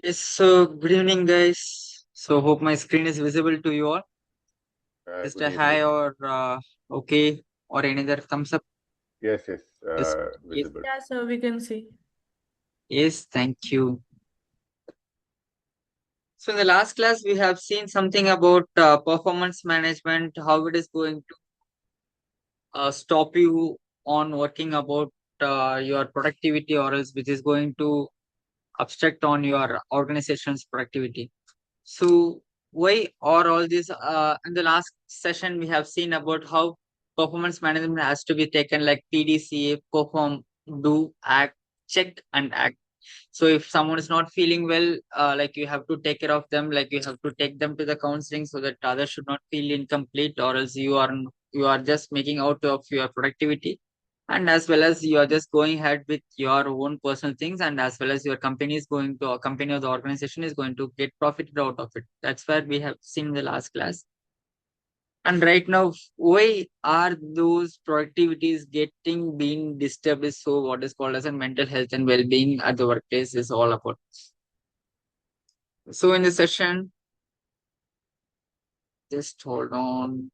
Yes, so good evening, guys. So hope my screen is visible to you all. Just Good a hi evening. or okay or any other thumbs up. Yes, yes, Yes, yes, visible. Yeah, so we can see. yes. Thank you. So in the last class, we have seen something about performance management, how it is going to stop you on working about your productivity, or else which is going to obstruct on your organization's productivity. So why are all these? In the last session, we have seen about how performance management has to be taken like PDCA, perform, do, act, check, and act. So if someone is not feeling well, like you have to take care of them, like you have to take them to the counseling so that others should not feel incomplete, or else you are just making out of your productivity, and as well as you are just going ahead with your own personal things, and as well as your company is going to, a company or the organization is going to get profited out of it. That's where we have seen in the last class. And right now, why are those productivities getting being disturbed is so what is called as a mental health and well-being at the workplace is all about. So in the session, just hold on.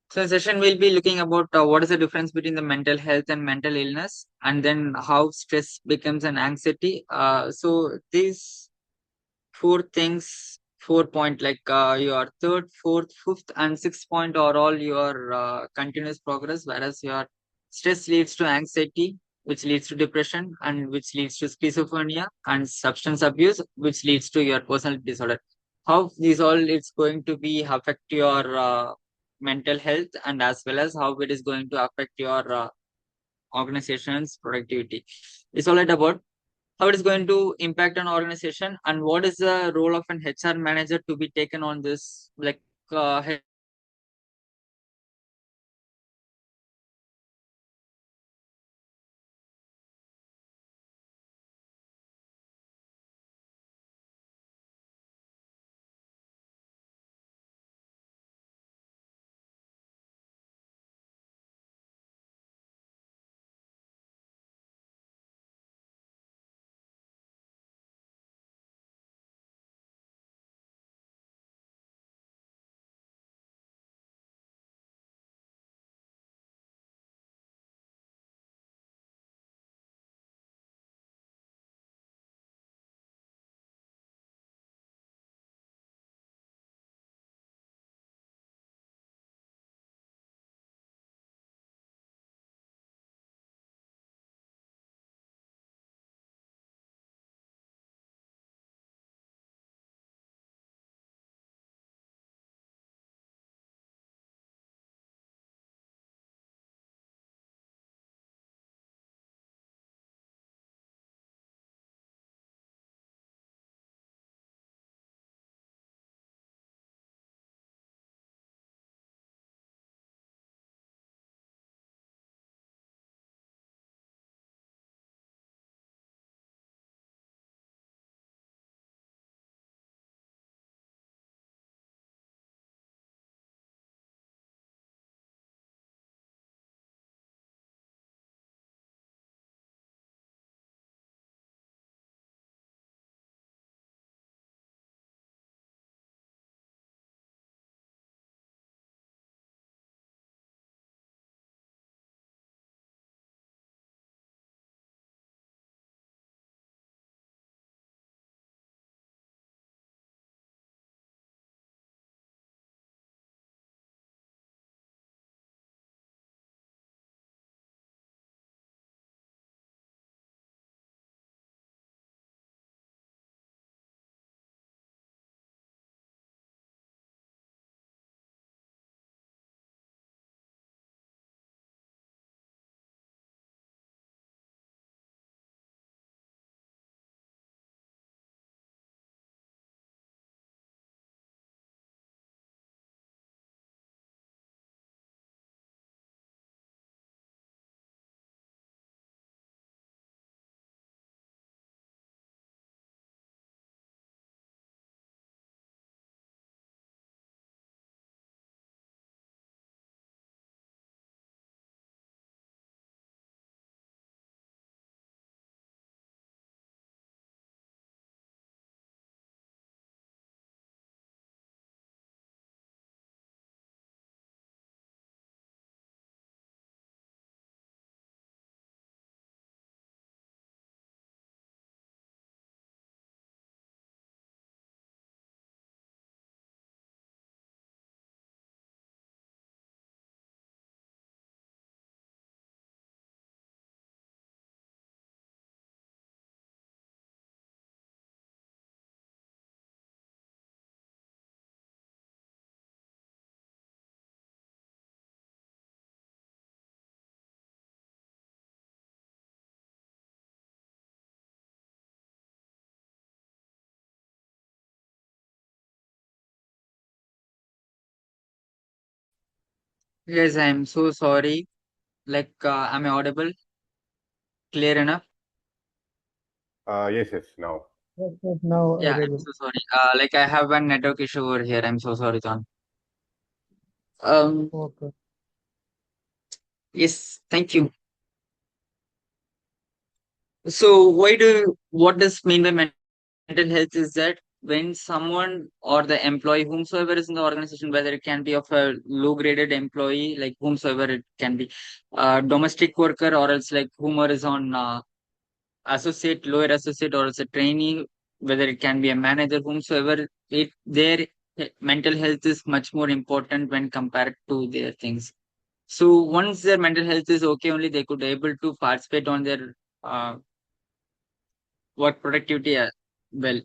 So in session we'll be looking about what is the difference between the mental health and mental illness, and then how stress becomes an anxiety. So these four things, 4 point, like your third, fourth, fifth, and sixth point are all your continuous progress, whereas your stress leads to anxiety, which leads to depression, and which leads to schizophrenia, and substance abuse, which leads to your personality disorder. How these all it's going to be affect your mental health, and as well as how it is going to affect your organization's productivity. It's all about how it is going to impact an organization, and what is the role of an HR manager to be taken on this, like Yes, I'm so sorry. Like, am I audible? Clear enough? Yes, yes, now. Yes, yes, now Yeah, I'm audible. so sorry. Like, I have one network issue over here. I'm so sorry, John. Okay. Yes, thank you. So, what does mean by mental health is that when someone or the employee, whomsoever is in the organization, whether it can be of a low graded employee, like whomsoever it can be, domestic worker, or else like whomever is on associate, lower associate, or else a trainee, whether it can be a manager, whomsoever, their mental health is much more important when compared to their things. So once their mental health is okay, only they could able to participate on their uh, work productivity well.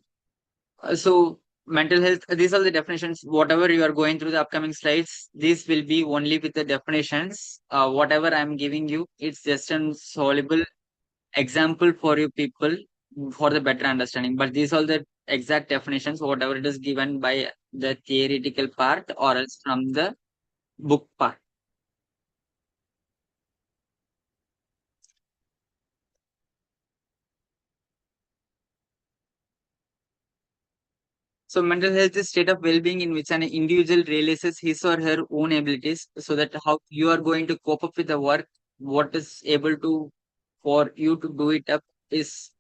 So mental health, these are the definitions. Whatever you are going through the upcoming slides, these will be only with the definitions. Whatever I'm giving you, it's just a soluble example for you people for the better understanding. But these are the exact definitions, whatever it is given by the theoretical part or else from the book part. So mental health is state of well-being in which an individual realizes his or her own abilities, so that how you are going to cope up with the work, what is able to for you to do it up is,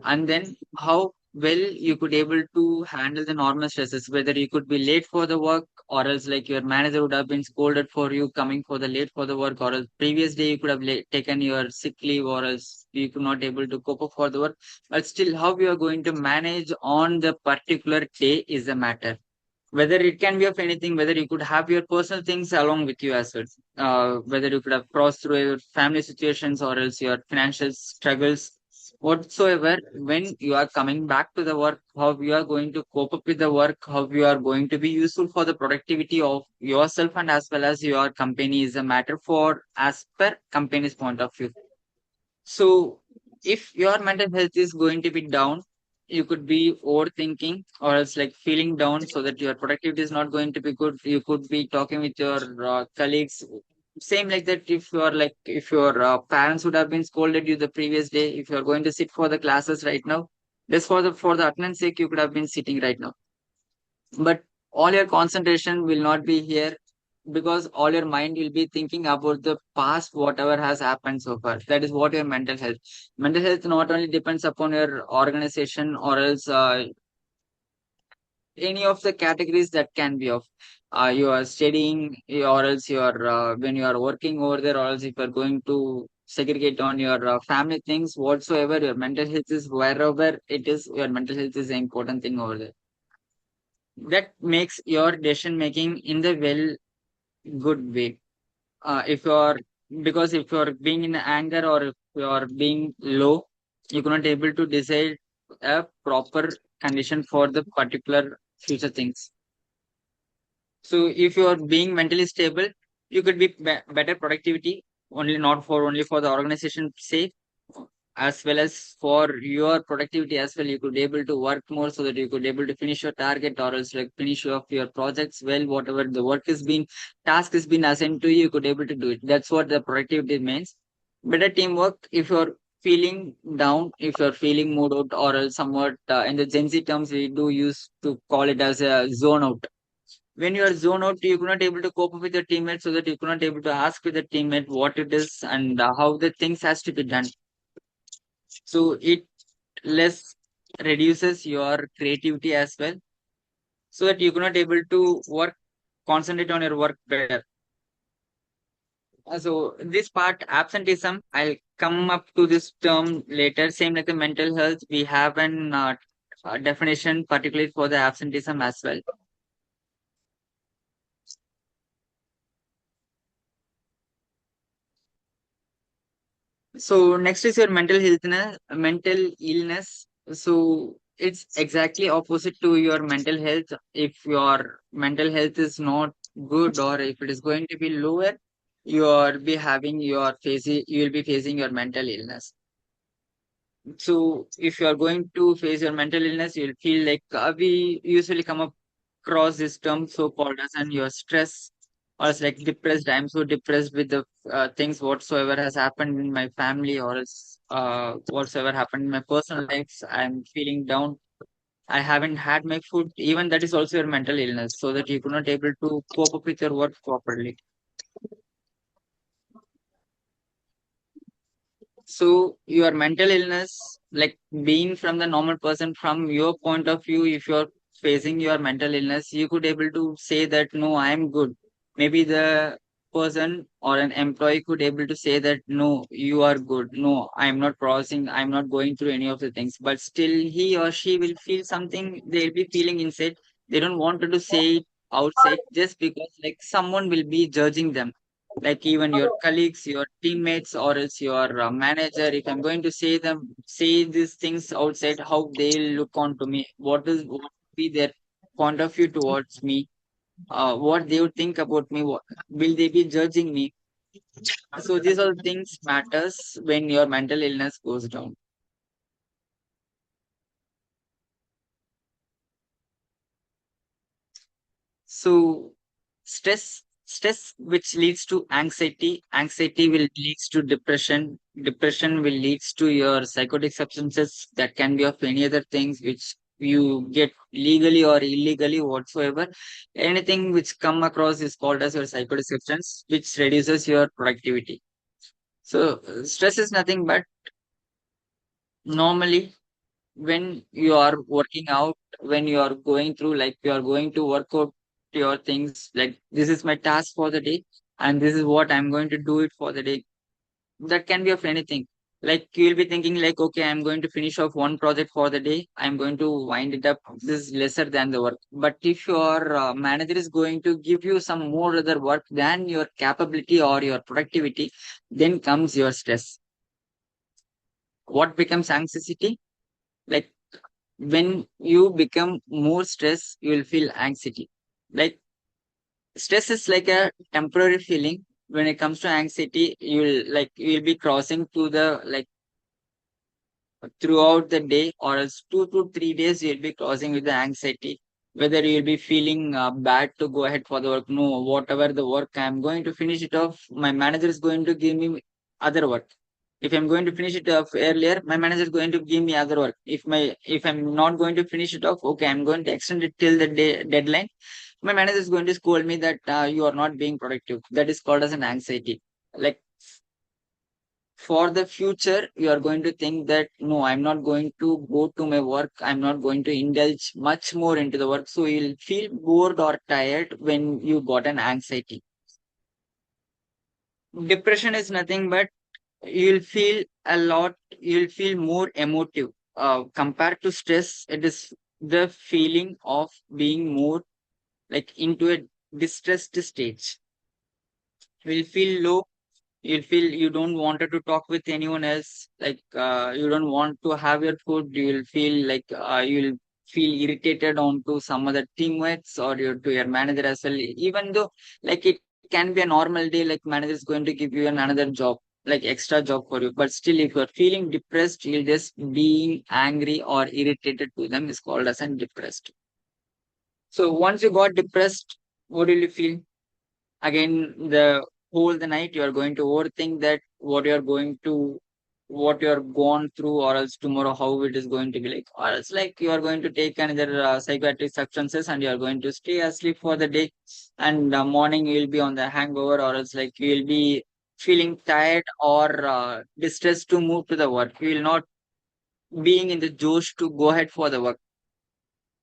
and then how well you could able to handle the normal stresses, whether you could be late for the work, or else like your manager would have been scolded for you coming for the late for the work, or else previous day you could have taken your sick leave, or else you could not able to cope up for the work. But still, how you are going to manage on the particular day is the matter. Whether it can be of anything, whether you could have your personal things along with you as well, whether you could have crossed through your family situations or else your financial struggles whatsoever. When you are coming back to the work, how you are going to cope up with the work, how you are going to be useful for the productivity of yourself and as well as your company is a matter for as per company's point of view. So, if your mental health is going to be down, you could be overthinking or else like feeling down, so that your productivity is not going to be good. You could be talking with your colleagues. Same like that, if you are like, if your parents would have been scolded you the previous day, if you are going to sit for the classes right now, just for the attendance sake, you could have been sitting right now. But all your concentration will not be here, because all your mind will be thinking about the past, whatever has happened so far. That is what your mental health not only depends upon your organization or else any of the categories that can be of you are studying, or else you are when you are working over there, or else if you are going to segregate on your family things whatsoever, your mental health is wherever it is, your mental health is the important thing over there. That makes your decision making in the well good way. If you're Because if you're being in anger or if you're being low, you cannot able to decide a proper condition for the particular future things. So if you're being mentally stable, you could be better productivity, only not for only for the organization sake, as well as for your productivity as well. You could able to work more, so that you could able to finish your target or else like finish off your projects well, whatever the work has been, task has been assigned to you, you could able to do it. That's what the productivity means. Better teamwork. If you're feeling down, if you're feeling mood out, or else somewhat in the Gen Z terms we do use to call it as a zone out. When you are zone out, you cannot able to cope up with your teammates, so that you cannot able to ask with the teammate what it is and how the things has to be done. So it less reduces your creativity as well, so that you cannot able to work, concentrate on your work better. So this part absenteeism, I'll come up to this term later. Same like the mental health, we have an definition particularly for the absenteeism as well. So next is your mental illness. So it's exactly opposite to your mental health. If your mental health is not good, or if it is going to be lower, you will be facing your mental illness. So if you are going to face your mental illness, you'll feel like we usually come across this term so called as an your stress, or it's like depressed. I'm so depressed with the things whatsoever has happened in my family, or else whatsoever happened in my personal life. I'm feeling down. I haven't had my food. Even that is also your mental illness, so that you could not able to cope up with your work properly. So your mental illness, like being from the normal person, from your point of view, if you're facing your mental illness, you could able to say that no, I am good. Maybe the person or an employee could able to say that no, you are good. No, I'm not crossing. I'm not going through any of the things. But still, he or she will feel something. They'll be feeling inside. They don't want to say it outside just because like someone will be judging them, like even your colleagues, your teammates, or else your manager. If I'm going to say these things outside, how they'll look on to me, what would be their point of view towards me, what they would think about me, what will they be judging me? So these all things matters when your mental illness goes down. So stress which leads to anxiety, anxiety will leads to depression, depression will leads to your psychotic substances that can be of any other things which you get legally or illegally whatsoever. Anything which come across is called as your psychotic substance, which reduces your productivity. So stress is nothing but normally when you are working out, when you are going through, like you are going to work out your things, like this is my task for the day and this is what I'm going to do it for the day. That can be of anything. Like you'll be thinking like, okay, I'm going to finish off one project for the day, I'm going to wind it up, this is lesser than the work. But if your manager is going to give you some more other work than your capability or your productivity, then comes your stress. What becomes anxiety? Like when you become more stressed, you will feel anxiety. Like stress is like a temporary feeling. When it comes to anxiety, you'll be crossing to the like throughout the day, or else 2 to 3 days you'll be crossing with the anxiety. Whether you'll be feeling bad to go ahead for the work. No, whatever the work I'm going to finish it off, my manager is going to give me other work. If I'm going to finish it off earlier, my manager is going to give me other work. If I'm not going to finish it off, okay, I'm going to extend it till the deadline. My manager is going to scold me that you are not being productive. That is called as an anxiety. Like for the future, you are going to think that no, I'm not going to go to my work. I'm not going to indulge much more into the work. So you'll feel bored or tired when you got an anxiety. Depression is nothing but you'll feel more emotive. Compared to stress, it is the feeling of being more like into a distressed stage. You'll feel low. You'll feel you don't wanted to talk with anyone else. Like you don't want to have your food. You'll feel like you'll feel irritated onto some other teammates or to your manager as well. Even though like it can be a normal day, like manager is going to give you another job, like extra job for you. But still, if you're feeling depressed, you'll just being angry or irritated to them is called as an depressed. So once you got depressed, what will you feel? Again, the whole the night you are going to overthink that what you're gone through, or else tomorrow how it is going to be like, or else like you are going to take another psychiatric substances and you are going to stay asleep for the day, and morning you will be on the hangover, or else like you will be feeling tired or distressed to move to the work. You will not being in the josh to go ahead for the work.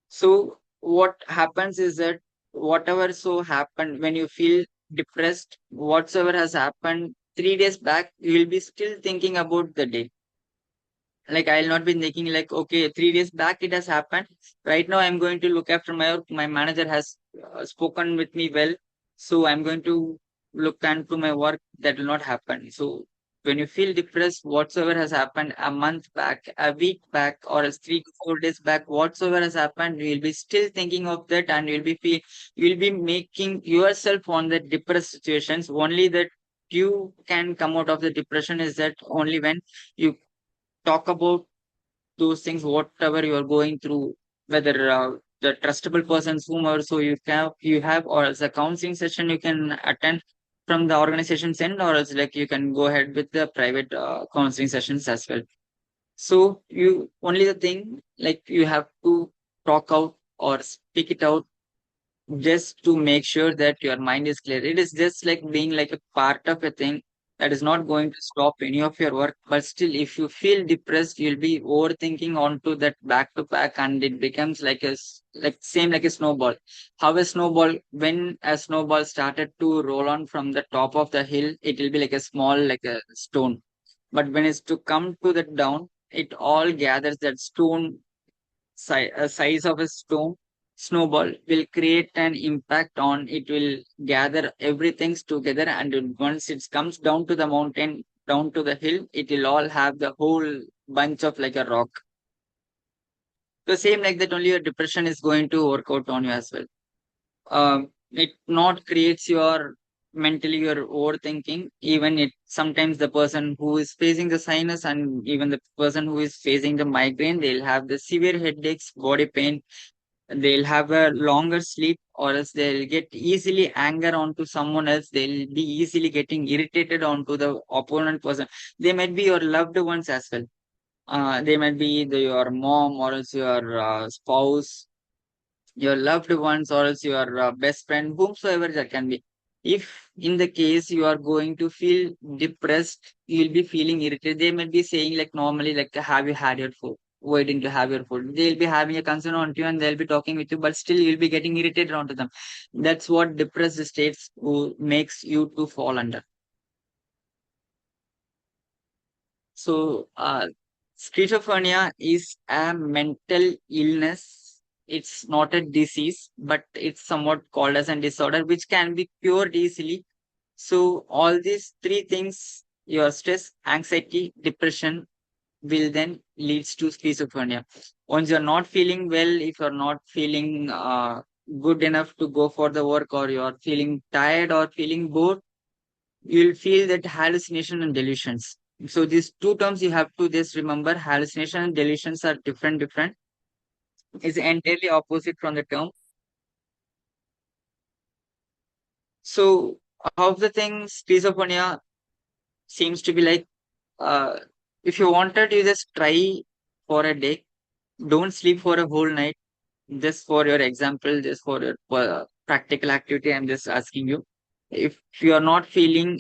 So what happens is that whatever so happened when you feel depressed, whatsoever has happened 3 days back, you will be still thinking about the day. Like I'll not be thinking like, okay, 3 days back it has happened. Right now I'm going to look after my work. My manager has spoken with me well, so I'm going to look into my work. That will not happen. So when you feel depressed, whatsoever has happened a month back, a week back, or else 3 to 4 days back, whatsoever has happened, you will be still thinking of that, and you'll be making yourself on the depressed situations. Only that you can come out of the depression is that only when you talk about those things, whatever you are going through, whether the trustable persons, whomever so you have, or as a counseling session you can attend from the organization's end, or else like you can go ahead with the private counseling sessions as well. So you only the thing like you have to talk out or speak it out just to make sure that your mind is clear. It is just like being like a part of a thing that is not going to stop any of your work. But still, if you feel depressed, you'll be overthinking onto that back to back, and it becomes like like same like a snowball. How a snowball, when a snowball started to roll on from the top of the hill, it will be like a small like a stone. But when it's to come to the down, it all gathers that stone size of a stone snowball will create an impact on it, will gather everything together, and once it comes down to the mountain, down to the hill, it will all have the whole bunch of like a rock. The same like that only your depression is going to work out on you as well. It not creates your mentally your overthinking. Even it sometimes the person who is facing the sinus and even the person who is facing the migraine, they'll have the severe headaches, body pain, they'll have a longer sleep, or else they'll get easily anger onto someone else, they'll be easily getting irritated onto the opponent person. They might be your loved ones as well. They might be your mom, or else your spouse, your loved ones, or else your best friend, whomsoever that can be. If in the case you are going to feel depressed, you'll be feeling irritated. They might be saying like normally like, have you had your food? Why didn't you have your food? They'll be having a concern on you and they'll be talking with you, but still you'll be getting irritated onto them. That's what depressed states who makes you to fall under. So, schizophrenia is a mental illness. It's not a disease, but it's somewhat called as a disorder which can be cured easily. So, all these three things, your stress, anxiety, depression, will then leads to schizophrenia. Once you're not feeling well, if you're not feeling good enough to go for the work, or you're feeling tired or feeling bored, you'll feel that hallucination and delusions. So these two terms you have to just remember, hallucination and delusions are different. Is entirely opposite from the term. So how the thing schizophrenia seems to be like, uh, if you wanted, you just try for a day. Don't sleep for a whole night. Just for your example, just for your practical activity, I'm just asking you. If you are not feeling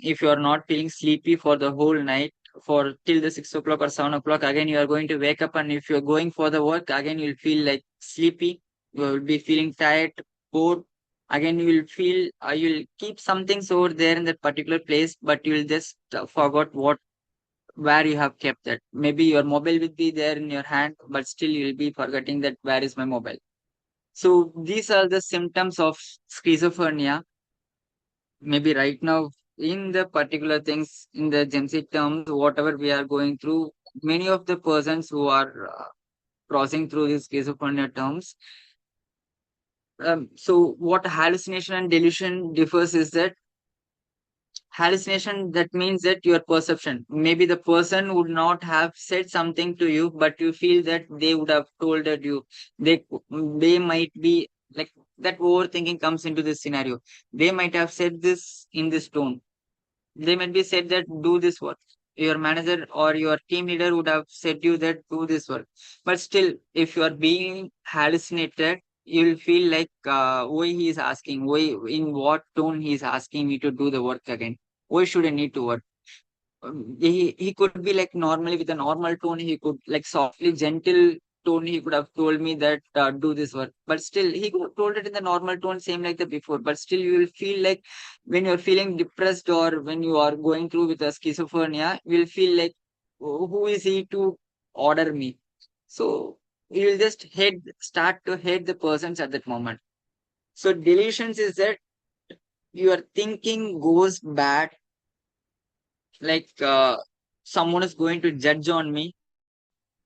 sleepy for the whole night, for till the 6 o'clock or 7 o'clock, again you are going to wake up, and if you're going for the work, again you'll feel like sleepy. You will be feeling tired, bored. Again, you will feel you'll keep something over there in that particular place, but you'll just forgot what where you have kept that. Maybe your mobile will be there in your hand, but still you'll be forgetting that where is my mobile. So these are the symptoms of schizophrenia. Maybe right now, in the particular things, in the Gen Z terms, whatever we are going through, many of the persons who are crossing through these schizophrenia terms. So what hallucination and delusion differs is that hallucination, that means that your perception, maybe the person would not have said something to you, but you feel that they would have told it you. They might be like, that overthinking comes into this scenario. They might have said this in this tone. They might be said that do this work. Your manager or your team leader would have said you that do this work. But still, if you are being hallucinated, you'll feel like why he is asking, why, in what tone he is asking me to do the work again. Why should I need to work? He could be like normally with a normal tone, he could like softly gentle tone, he could have told me that do this work, but still he could have told it in the normal tone, same like the before, but still you will feel like when you're feeling depressed or when you are going through with a schizophrenia, you will feel like, who is he to order me? So you will just start to hate the persons at that moment. So delusions is that your thinking goes bad, like someone is going to judge on me,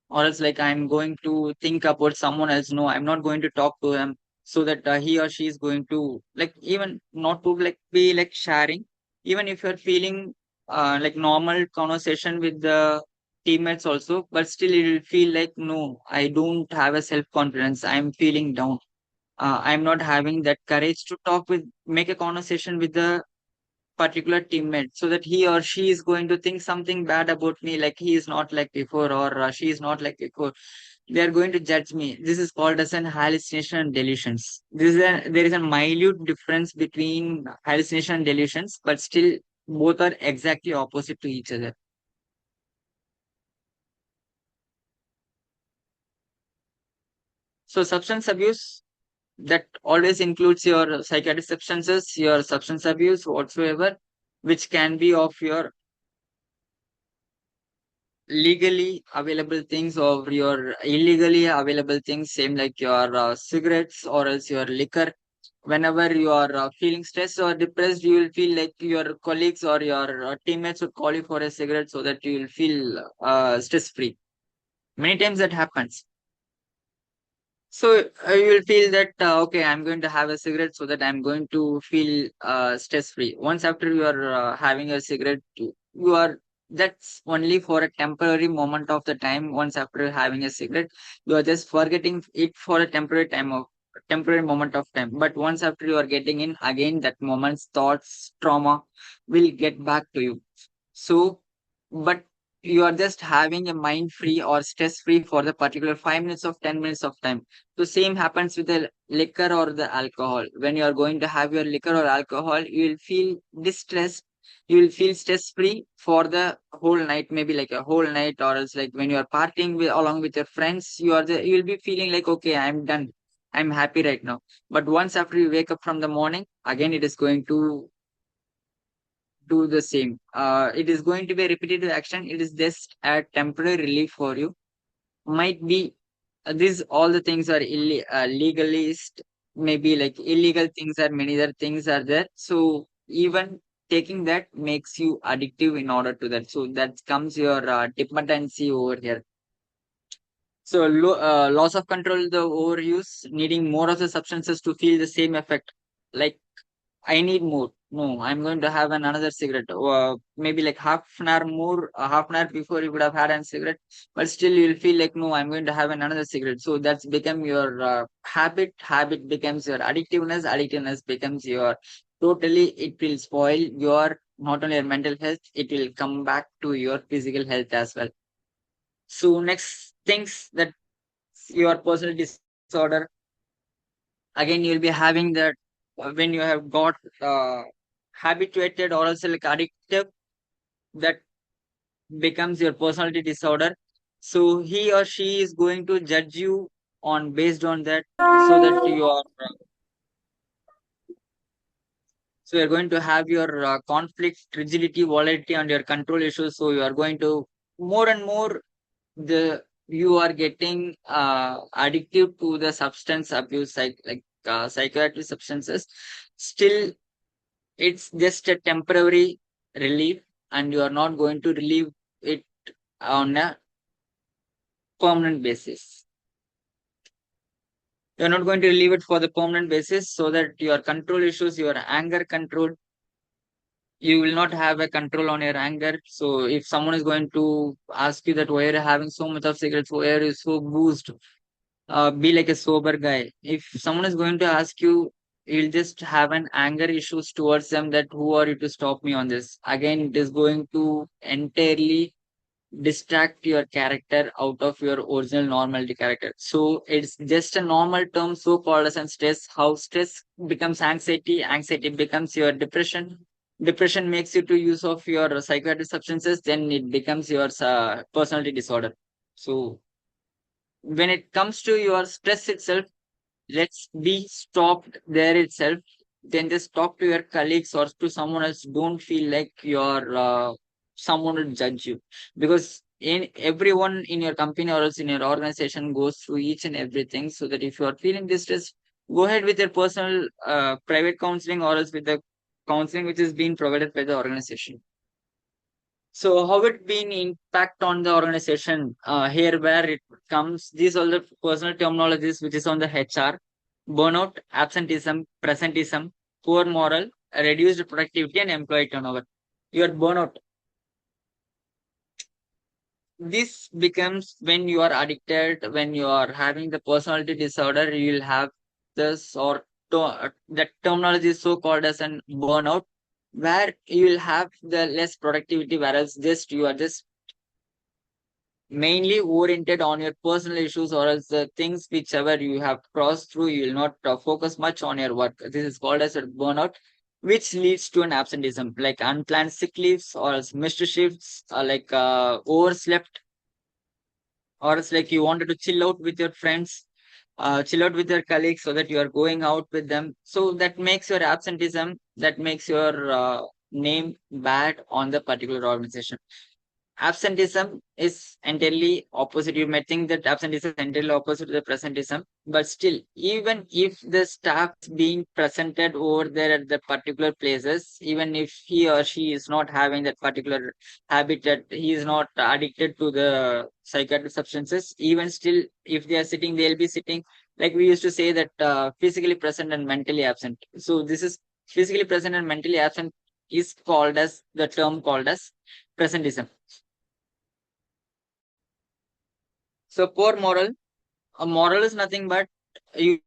or else like I'm going to think about someone else. No, I'm not going to talk to him, so that he or she is going to like, even not to like be like sharing. Even if you're feeling like normal conversation with the teammates also, but still you will feel like, no, I don't have a self confidence, I'm feeling down. I'm not having that courage to make a conversation with the particular teammate, so that he or she is going to think something bad about me, like he is not like before, or she is not like before. They are going to judge me. This is called as an hallucination and delusions. There is a minute difference between hallucination and delusions, but still both are exactly opposite to each other. So substance abuse, that always includes your psychiatric substances, your substance abuse whatsoever, which can be of your legally available things or your illegally available things, same like your cigarettes or else your liquor. Whenever you are feeling stressed or depressed, you will feel like your colleagues or your teammates would call you for a cigarette so that you will feel stress free. Many times that happens. So you will feel that okay, I'm going to have a cigarette so that I'm going to feel stress free. Once after you are having a cigarette, you are that's only for a temporary moment of the time. Once after having a cigarette, you are just forgetting it for a temporary moment of time. But once after you are getting in again, that moment's thoughts, trauma will get back to you. So, but you are just having a mind free or stress free for the particular 5 minutes of 10 minutes of time. So same happens with the liquor or the alcohol. When you are going to have your liquor or alcohol, you will feel distressed. You will feel stress free for the whole night, maybe like a whole night, or else like when you are partying along with your friends, you will be feeling like okay, I'm done. I'm happy right now. But once after you wake up from the morning, again it is going to do the same. It is going to be a repetitive action. It is just a temporary relief for you. Might be these all the things are legalist, maybe like illegal things are many other things are there. So even taking that makes you addictive in order to that. So that comes your dependency over here. So loss of control, the overuse, needing more of the substances to feel the same effect. Like I need more. No, I'm going to have another cigarette. Maybe like half an hour more, half an hour before you would have had a cigarette, but still you'll feel like no, I'm going to have another cigarette. So that's become your habit. Habit becomes your addictiveness. Addictiveness becomes your totally. It will spoil your not only your mental health. It will come back to your physical health as well. So next things that your personal disorder, again you'll be having that when you have got habituated or also like addictive, that becomes your personality disorder. So he or she is going to judge you on based on that, so that you are so you're going to have your conflict, rigidity, volatility, and your control issues. So you are going to more and more the you are getting addictive to the substance abuse, psychiatric substances. Still it's just a temporary relief, and you are not going to relieve it on a permanent basis. You're not going to relieve it for the permanent basis, so that your control issues, your anger control, you will not have a control on your anger. So if someone is going to ask you that why are you having so much of cigarettes, why are you so boozed, be like a sober guy. If someone is going to ask you, you'll just have an anger issues towards them, that who are you to stop me on this. Again, it is going to entirely distract your character out of your original normality character. So it's just a normal term so called as an stress. How stress becomes anxiety, anxiety becomes your depression, depression makes you to use of your psychiatric substances, then it becomes your personality disorder. So when it comes to your stress itself, let's be stopped there itself. Then just talk to your colleagues or to someone else. Don't feel like you're someone will judge you, because in everyone in your company or else in your organization goes through each and everything. So that if you are feeling distress, go ahead with your personal private counseling or else with the counseling which is being provided by the organization. So how it been impact on the organization? Here where it comes, these are the personal terminologies which is on the HR: burnout, absenteeism, presenteeism, poor moral, reduced productivity, and employee turnover. Your burnout. This becomes when you are addicted, when you are having the personality disorder. You will have. this or that terminology is so called as an burnout, where you will have the less productivity, whereas just you are just mainly oriented on your personal issues or else the things whichever you have crossed through, you will not focus much on your work. This is called as a burnout, which leads to an absenteeism like unplanned sick leaves or else missed shifts, overslept, or it's like you wanted to chill out with your friends, chill out with your colleagues so that you are going out with them. So that makes your absenteeism, that makes your name bad on the particular organization. Absenteeism is entirely opposite. You may think that absenteeism is entirely opposite to the presenteeism, but still, even if the staff is being presented over there at the particular places, even if he or she is not having that particular habit, that he is not addicted to the psychiatric substances, even still, if they are sitting, they'll be sitting. Like we used to say that physically present and mentally absent. So this is physically present and mentally absent is called as the term called as presentism. So poor moral, a moral is nothing but you,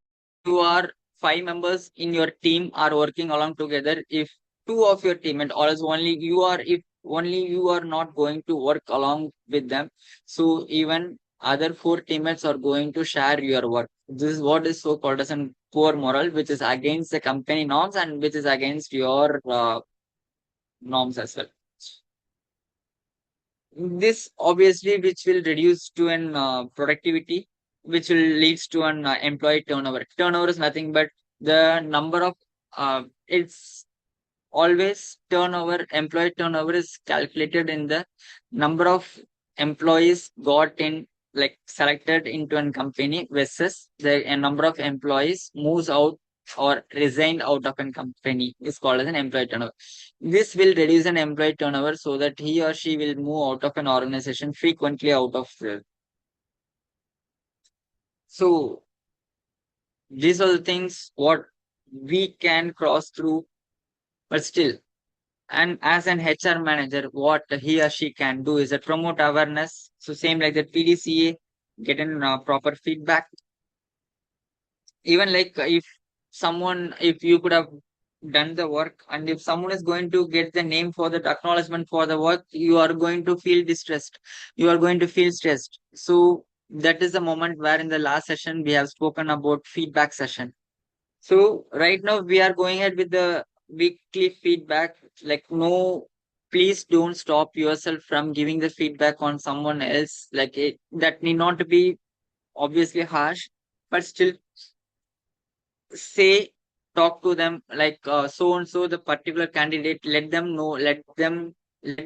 you are five members in your team are working along together. If two of your teammates or else only you are, if only you are not going to work along with them, so even other four teammates are going to share your work. This is what is so called as a poor moral, which is against the company norms and which is against your norms as well. This obviously which will reduce to an productivity, which will leads to an employee turnover. Turnover is nothing but the number of it's always turnover. Employee turnover is calculated in the number of employees got in, like selected into a company versus the number of employees moves out or resigned out of a company is called as an employee turnover. This will reduce an employee turnover so that he or she will move out of an organization frequently out of so these are the things what we can cross through, but still. And as an HR manager, what he or she can do is that promote awareness. So same like the PDCA, get in proper feedback. Even like if someone, if you could have done the work and if someone is going to get the name for the acknowledgement for the work, you are going to feel distressed. You are going to feel stressed. So that is the moment where in the last session we have spoken about feedback session. So right now we are going ahead with the weekly feedback. Like no, please don't stop yourself from giving the feedback on someone else. Like it, that need not to be obviously harsh, but still say, talk to them like so and so the particular candidate. Let them know. Let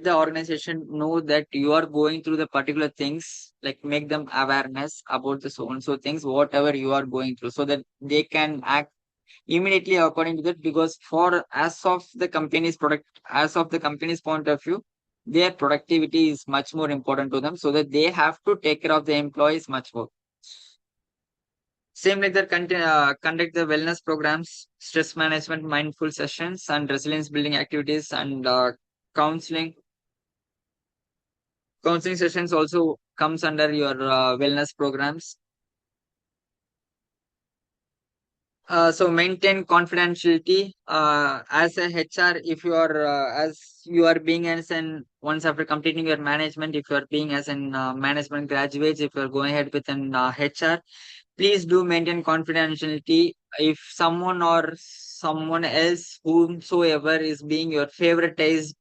the organization know that you are going through the particular things. Like make them awareness about the so and so things, whatever you are going through, so that they can act immediately according to that, because for as of the company's point of view, their productivity is much more important to them, so that they have to take care of the employees much more. Same like that, conduct the wellness programs, stress management, mindful sessions, and resilience building activities, and counseling. Counseling sessions also comes under your wellness programs. So maintain confidentiality as a HR. If you are as you are being as an once after completing your management, if you are being as an management graduates, if you are going ahead with an HR, please do maintain confidentiality. If someone or someone else whomsoever is being your favoritized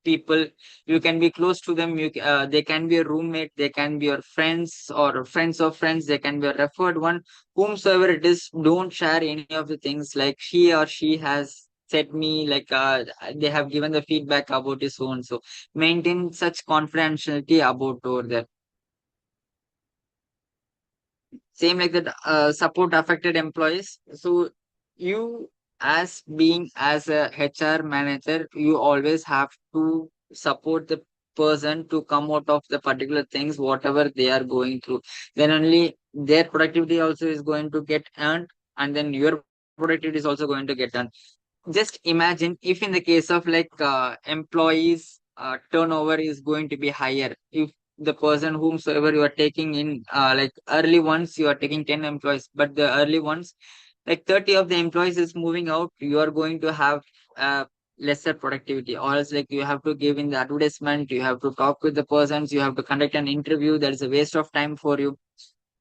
people, you can be close to them. They can be a roommate, they can be your friends or friends of friends, they can be a referred one, whomsoever it is. Don't share any of the things like he or she has said me, like they have given the feedback about this so and so. Maintain such confidentiality about over there. Same like that, support affected employees. So you, as being as a HR manager, you always have to support the person to come out of the particular things whatever they are going through. Then only their productivity also is going to get earned, and then your productivity is also going to get earned. Just imagine if in the case of like employees turnover is going to be higher. If the person whomsoever you are taking in like early ones, you are taking 10 employees, but the early ones like 30 of the employees is moving out, you are going to have lesser productivity, or else like you have to give in the advertisement, you have to talk with the persons, you have to conduct an interview. That is a waste of time for you.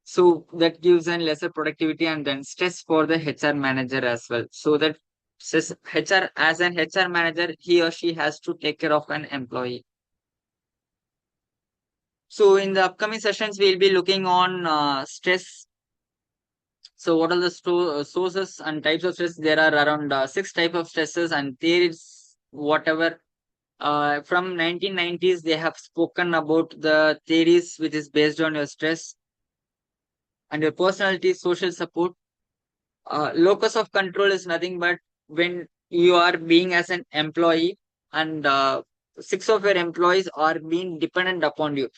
So that gives an lesser productivity and then stress for the HR manager as well. So that HR, as an HR manager, he or she has to take care of an employee. So in the upcoming sessions, we'll be looking on stress. So what are the sources and types of stress? There are around six type of stresses, and there is whatever from 1990s they have spoken about the theories which is based on your stress and your personality, social support. Locus of control is nothing but when you are being as an employee and six of your employees are being dependent upon you.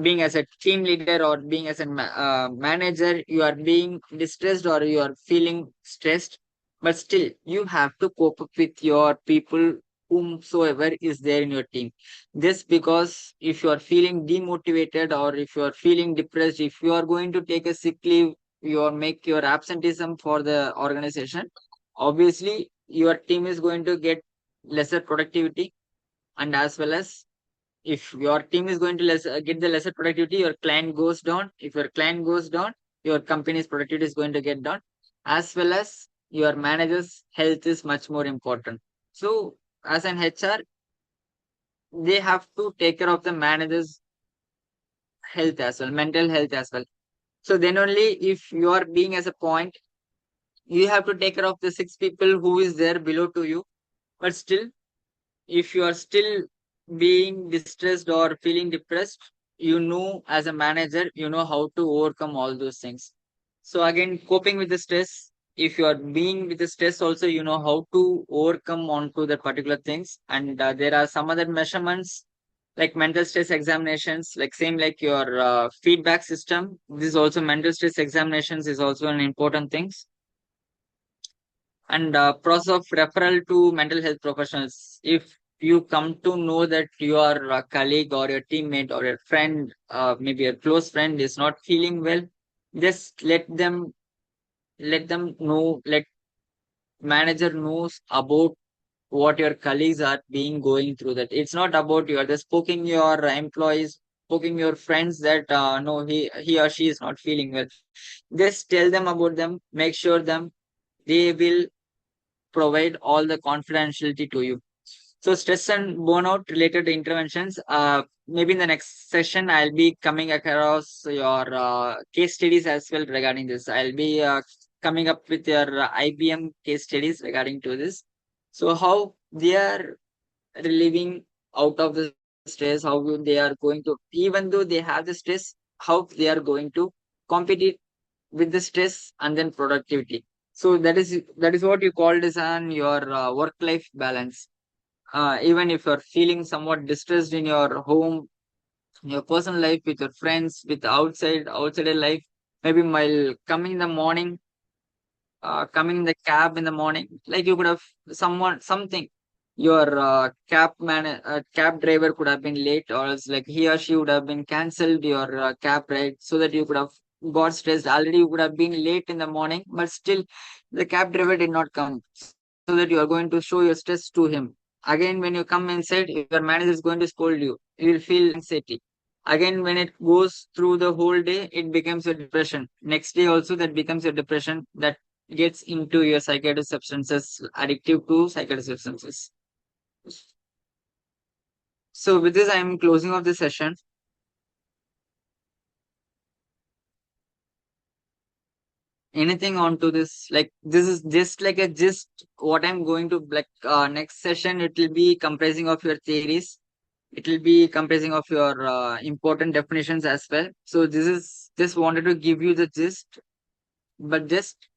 Being as a team leader or being as a manager, you are being distressed or you are feeling stressed, but still you have to cope up with your people whomsoever is there in your team. Just because if you are feeling demotivated or if you are feeling depressed, if you are going to take a sick leave, your make your absenteeism for the organization, obviously your team is going to get lesser productivity. And as well as if your team is going to get the lesser productivity, your client goes down. If your client goes down, your company's productivity is going to get down. As well as your manager's health is much more important. So as an HR, they have to take care of the manager's health as well, mental health as well. So then only if you are being as a point, you have to take care of the six people who is there below to you. But still, if you are still being distressed or feeling depressed, you know as a manager, you know how to overcome all those things. So again, coping with the stress, if you are being with the stress also, you know how to overcome onto the particular things. And there are some other measurements like mental stress examinations, like same like your feedback system. This is also mental stress examinations is also an important thing. And process of referral to mental health professionals. If you come to know that your colleague or your teammate or your friend, maybe a close friend, is not feeling well, just let them know. Let manager knows about what your colleagues are being going through. That it's not about you are just poking your employees, poking your friends that no, he or she is not feeling well. Just tell them about them. Make sure them they will provide all the confidentiality to you. So stress and burnout related interventions. Maybe in the next session, I'll be coming across your case studies as well regarding this. I'll be coming up with your IBM case studies regarding to this. So how they are relieving out of the stress, how they are going to, even though they have the stress, how they are going to compete with the stress and then productivity. So that is what you called as an your work life balance. Even if you're feeling somewhat distressed in your home, in your personal life, with your friends, with outside life, maybe while coming in the morning, coming in the cab in the morning, like you could have something. Your cab driver could have been late, or else like he or she would have been cancelled your cab ride, so that you could have got stressed. Already you could have been late in the morning, but still the cab driver did not come, so that you are going to show your stress to him. Again, when you come inside, your manager is going to scold you. You will feel anxiety. Again, when it goes through the whole day, it becomes a depression. Next day also, that becomes a depression that gets into your psychiatric substances, addictive to psychiatric substances. So with this, I am closing off the session. Anything onto this? Like this is just like a gist. What I'm going to like next session, it will be comprising of your theories. It will be comprising of your important definitions as well. So this is just wanted to give you the gist, but just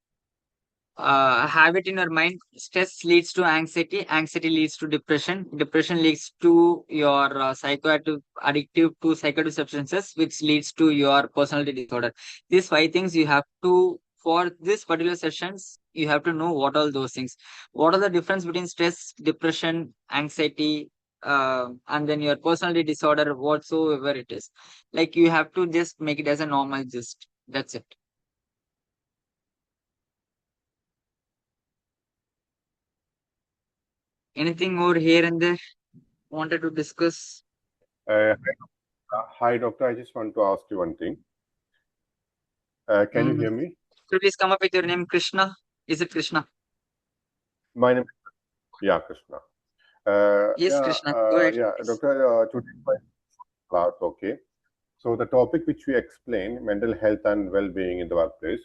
have it in your mind. Stress leads to anxiety, anxiety leads to depression, depression leads to your psychoactive addictive to psychoactive substances, which leads to your personality disorder. These five things you have to, for this particular sessions, you have to know what all those things, what are the difference between stress, depression, anxiety, and then your personality disorder, whatsoever it is. Like you have to just make it as a normal gist. That's it. Anything more here and there wanted to discuss? Hi, doctor. I just want to ask you one thing. Can you hear me? Could you please come up with your name, Krishna? Is it Krishna? My name, yeah, Krishna. Yes, Krishna. Go ahead. Yeah, doctor. Today my class. Okay. So the topic which we explained, mental health and well-being in the workplace.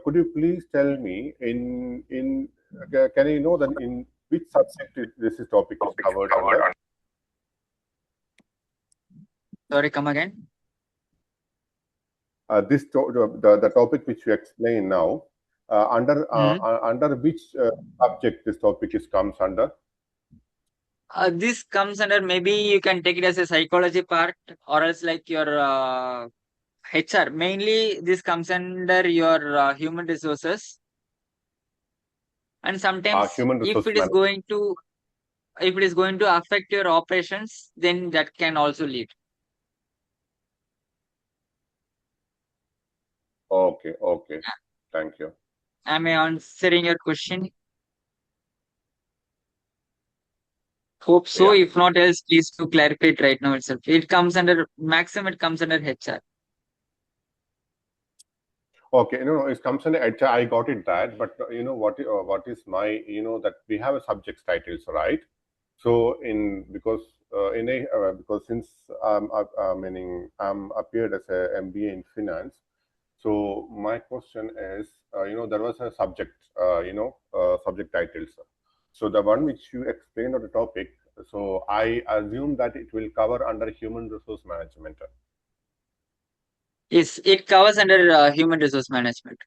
Could you please tell me can you know that in which subject this topic is covered under? Sorry, come again. The topic which you explain now under which subject this topic comes under? This comes under, maybe you can take it as a psychology part, or else like your HR. Mainly, this comes under your human resources, and sometimes Human if resource it is management. going to affect your operations, then that can also lead. Okay, thank you. Am I answering your question? Hope so. Yeah. If not else, please to clarify it right now itself. It comes under maximum. It comes under HR. Okay, no, it comes under HR. I got it that, but what is my that we have a subject titles, right? So because since meaning I'm appeared as a MBA in finance, so my question is there was a subject subject titles. So the one which you explained on the topic, so I assume that it will cover under human resource management. Yes, it covers under human resource management.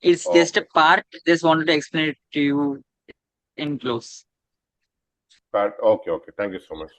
It's just a Okay, part. Just wanted to explain it to you in close. but okay, thank you so much.